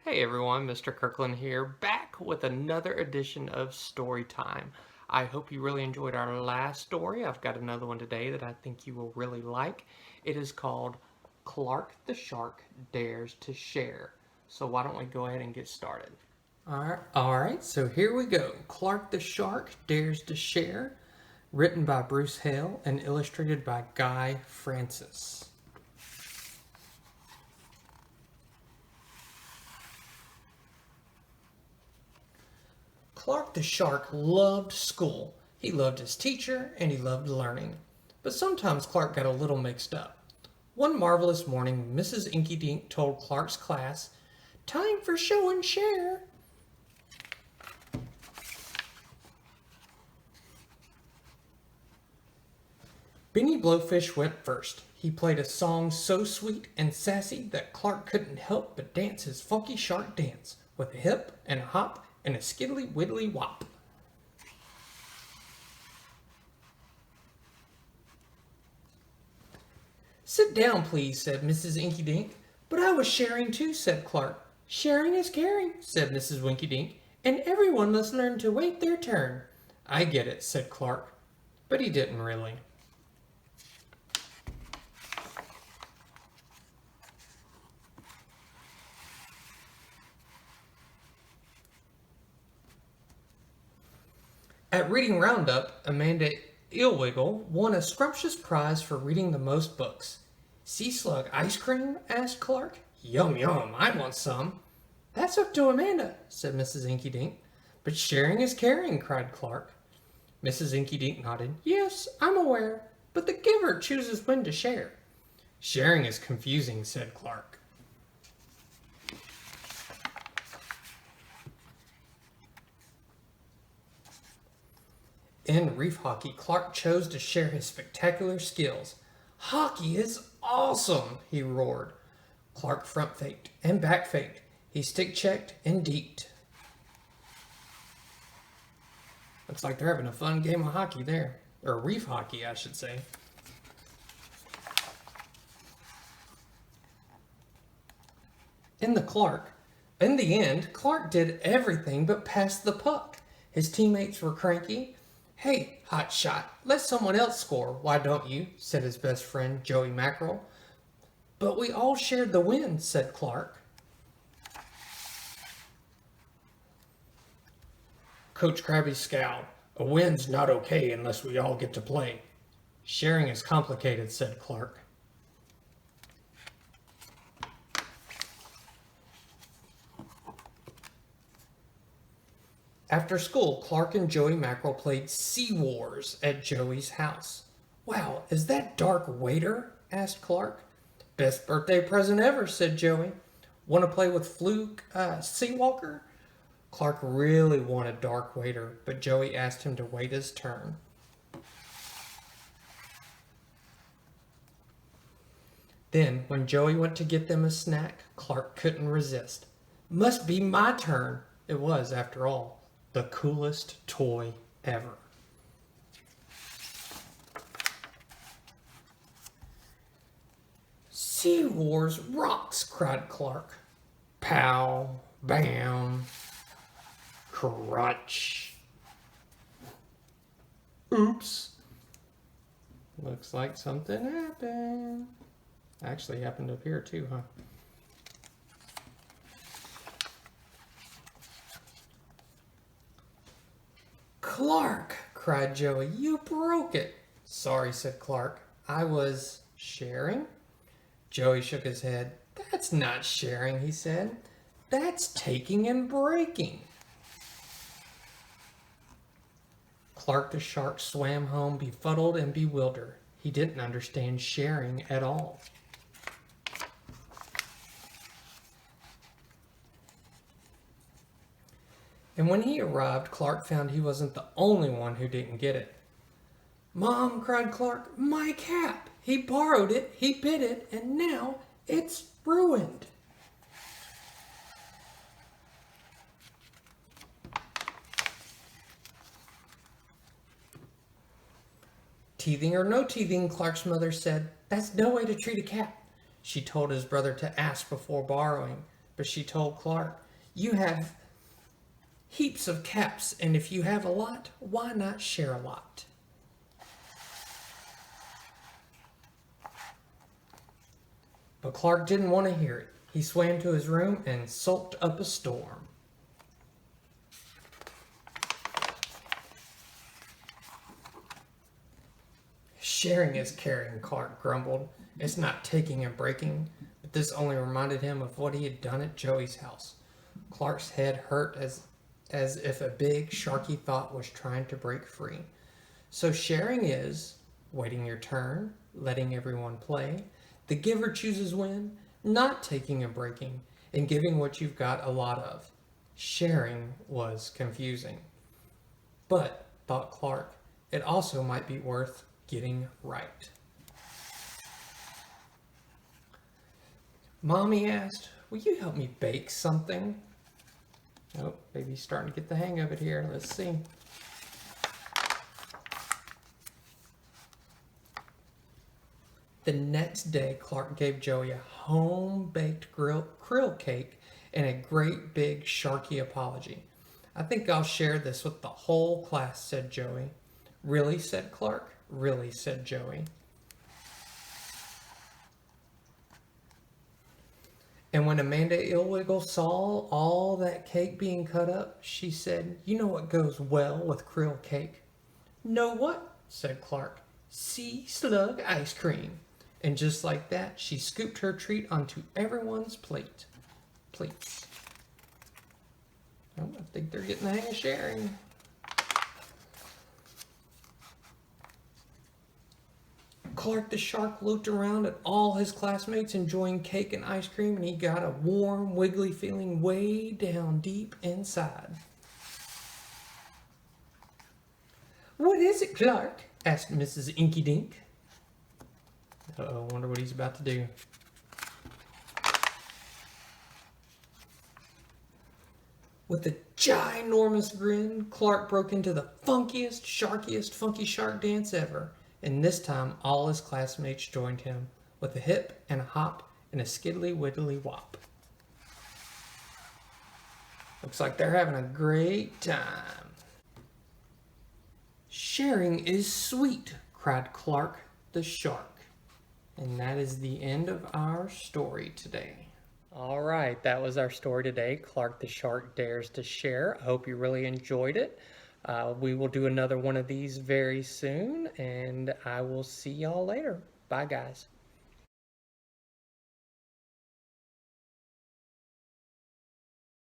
Hey everyone, Mr. Kirkland here, back with another edition of Story Time. I hope you really enjoyed our last story. I've got another one today that I think you will really like. It is called Clark the Shark Dares to Share. So why don't we go ahead and get started? Alright, so here we go. Clark the Shark Dares to Share, written by Bruce Hale and illustrated by Guy Francis. Clark the Shark loved school. He loved his teacher and he loved learning. But sometimes Clark got a little mixed up. One marvelous morning, Mrs. Inky Dink told Clark's class, "Time for show and share." Benny Blowfish went first. He played a song so sweet and sassy that Clark couldn't help but dance his funky shark dance, with a hip and a hop and a skiddly widdly wop. "Sit down, please," said Mrs. Inky Dink. "But I was sharing too," said Clark. "Sharing is caring," said Mrs. Winky Dink, "and everyone must learn to wait their turn." "I get it," said Clark. But he didn't really. At Reading Roundup, Amanda Eelwiggle won a scrumptious prize for reading the most books. "Sea slug ice cream?" asked Clark. "Yum yum, I want some." "That's up to Amanda," said Mrs. Inky Dink. "But sharing is caring," cried Clark. Mrs. Inky Dink nodded. "Yes, I'm aware, but the giver chooses when to share." "Sharing is confusing," said Clark. In reef hockey, Clark chose to share his spectacular skills. "Hockey is awesome!" he roared. Clark front faked and back faked. He stick checked and deeped. Looks like they're having a fun game of hockey there. Or reef hockey, I should say. In the end, Clark did everything but pass the puck. His teammates were cranky. "Hey, hot shot, let someone else score, why don't you?" said his best friend, Joey Mackerel. "But we all shared the win," said Clark. Coach Krabby scowled. "A win's not okay unless we all get to play." "Sharing is complicated," said Clark. After school, Clark and Joey Mackerel played Sea Wars at Joey's house. "Wow, is that Dark Waiter?" asked Clark. "Best birthday present ever," said Joey. "Want to play with Fluke Seawalker?" Clark really wanted Dark Waiter, but Joey asked him to wait his turn. Then, when Joey went to get them a snack, Clark couldn't resist. "Must be my turn." It was, after all, the coolest toy ever. "Sea Wars rocks!" cried Clark. Pow, bam, crutch. Oops. Looks like something happened. Actually happened up here too, huh? "Clark!" cried Joey. "You broke it." "Sorry," said Clark. "I was sharing." Joey shook his head. "That's not sharing," he said. "That's taking and breaking." Clark the Shark swam home befuddled and bewildered. He didn't understand sharing at all. And when he arrived, Clark found he wasn't the only one who didn't get it. "Mom," cried Clark, "my cap! He borrowed it, he bit it, and now it's ruined." "Teething or no teething," Clark's mother said, "that's no way to treat a cap." She told his brother to ask before borrowing, But she told Clark, "You have heaps of caps, and if you have a lot, why not share a lot?" But Clark didn't want to hear it. He swam to his room and sulked up a storm. "Sharing is caring," Clark grumbled. "It's not taking and breaking." But this only reminded him of what he had done at Joey's house. Clark's head hurt as if a big, sharky thought was trying to break free. So sharing is waiting your turn, letting everyone play. The giver chooses when, not taking and breaking, and giving what you've got a lot of. Sharing was confusing. But, thought Clark, it also might be worth getting right. Mommy asked, "Will you help me bake something?" Oh, baby's starting to get the hang of it here. Let's see. The next day, Clark gave Joey a home-baked krill cake and a great big sharky apology. "I think I'll share this with the whole class," said Joey. "Really?" said Clark. "Really," said Joey. And when Amanda Illwiggle saw all that cake being cut up, she said, "You know what goes well with krill cake?" "Know what?" said Clark. "Sea slug ice cream." And just like that, she scooped her treat onto everyone's plates. Oh, I think they're getting the hang of sharing. Clark the shark looked around at all his classmates enjoying cake and ice cream, and he got a warm, wiggly feeling way down deep inside. "What is it, Clark?" asked Mrs. Inky Dink. Uh-oh, wonder what he's about to do. With a ginormous grin, Clark broke into the funkiest, sharkiest, funky shark dance ever. And this time, all his classmates joined him with a hip and a hop and a skiddly widdly wop. Looks like they're having a great time. "Sharing is sweet," cried Clark the shark. And that is the end of our story today. All right, that was our story today. Clark the Shark Dares to Share. I hope you really enjoyed it. We will do another one of these very soon, and I will see y'all later. Bye, guys.